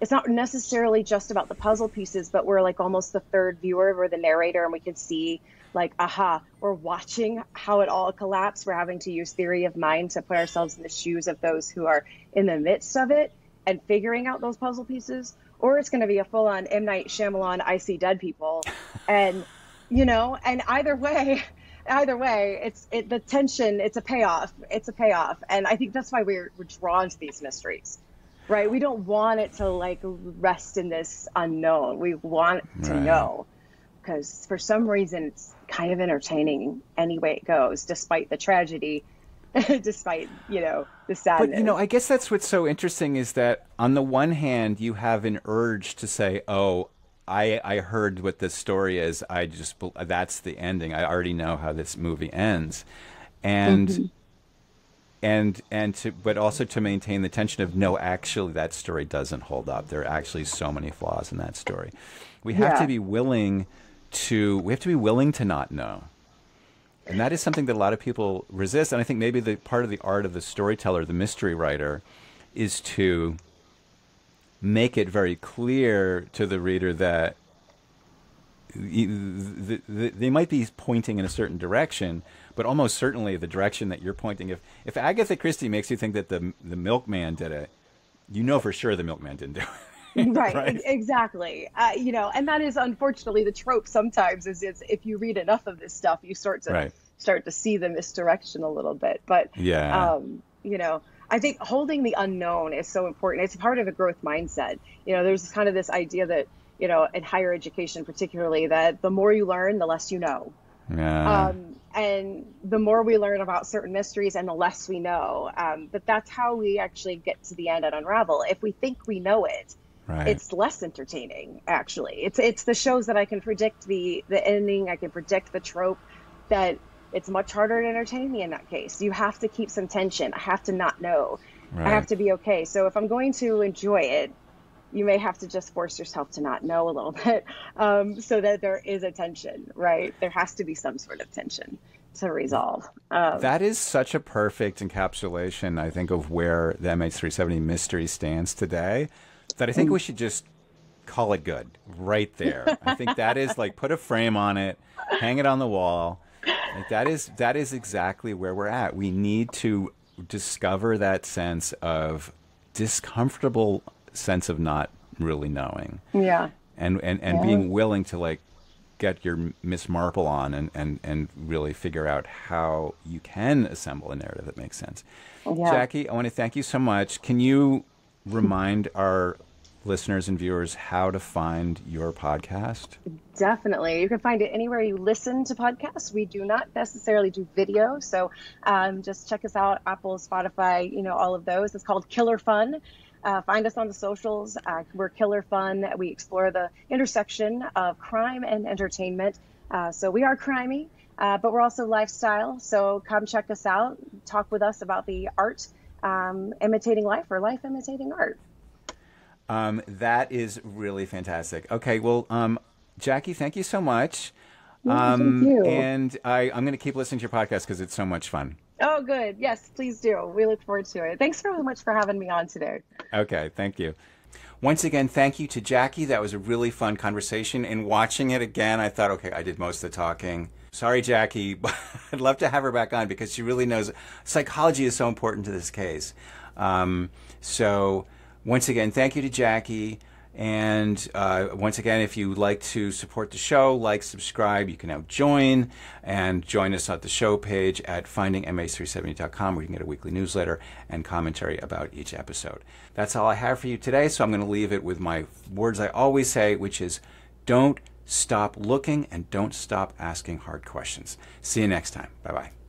it's not necessarily just about the puzzle pieces, but we're like almost the third viewer, we're the narrator, and we can see like, aha, we're watching how it all collapsed. We're having to use theory of mind to put ourselves in the shoes of those who are in the midst of it and figuring out those puzzle pieces. Or it's going to be a full-on M. Night Shyamalan, I see dead people. And, you know, and either way, the tension, it's a payoff. It's a payoff. And I think that's why we're drawn to these mysteries, right? We don't want it to like rest in this unknown. We want to know, because for some reason it's kind of entertaining any way it goes, despite the tragedy, despite, you know, the sadness. But, you know, I guess that's what's so interesting is that on the one hand, you have an urge to say, oh, I heard what this story is. That's the ending. I already know how this movie ends. And but also to maintain the tension of, no, actually that story doesn't hold up. There are actually so many flaws in that story. We have to be willing to not know. And that is something that a lot of people resist. And I think maybe the part of the art of the storyteller, the mystery writer, is to make it very clear to the reader that they might be pointing in a certain direction, but almost certainly the direction that you're pointing. If Agatha Christie makes you think that the milkman did it, you know for sure the milkman didn't do it. Right. Exactly. You know, and that is unfortunately the trope sometimes is if you read enough of this stuff, you start to see the misdirection a little bit. But, you know, I think holding the unknown is so important. It's part of a growth mindset. You know, there's kind of this idea that, you know, in higher education, particularly, that the more you learn, the less you know. Yeah. And the more we learn about certain mysteries and the less we know, but that's how we actually get to the end and unravel. If we think we know it, it's less entertaining, actually. It's the shows that I can predict the ending, I can predict the trope, that it's much harder to entertain me in that case. You have to keep some tension. I have to not know. I have to be okay. So if I'm going to enjoy it, you may have to just force yourself to not know a little bit, so that there is a tension, right? There has to be some sort of tension to resolve. That is such a perfect encapsulation, I think, of where the MH370 mystery stands today, that I think we should just call it good right there. I think that is like, put a frame on it, hang it on the wall. Like that is exactly where we're at. We need to discover that sense of discomfortable sense of not really knowing. And being willing to like get your Miss Marple on and really figure out how you can assemble a narrative that makes sense. Jackie, I want to thank you so much. Can you remind our listeners and viewers how to find your podcast? Definitely. You can find it anywhere you listen to podcasts. We do not necessarily do video, so just check us out, Apple, Spotify, you know, all of those. It's called Killer Fun. Find us on the socials. We're Killer Fun. We explore the intersection of crime and entertainment. So we are crimey, but we're also lifestyle. So come check us out. Talk with us about the art imitating life, or life imitating art. That is really fantastic. Okay, well, Jackie, thank you so much. Thank you. And I'm going to keep listening to your podcast because it's so much fun. Oh, good. Yes, please do. We look forward to it. Thanks so much for having me on today. Okay, thank you. Once again, thank you to Jackie. That was a really fun conversation. And watching it again, I thought, okay, I did most of the talking. Sorry, Jackie, but I'd love to have her back on because she really knows psychology is so important to this case. So once again, thank you to Jackie. And once again, if you'd like to support the show, like, subscribe, you can now join us at the show page at findingmh370.com, where you can get a weekly newsletter and commentary about each episode. That's all I have for you today, so I'm going to leave it with my words I always say, which is don't stop looking and don't stop asking hard questions. See you next time. Bye-bye.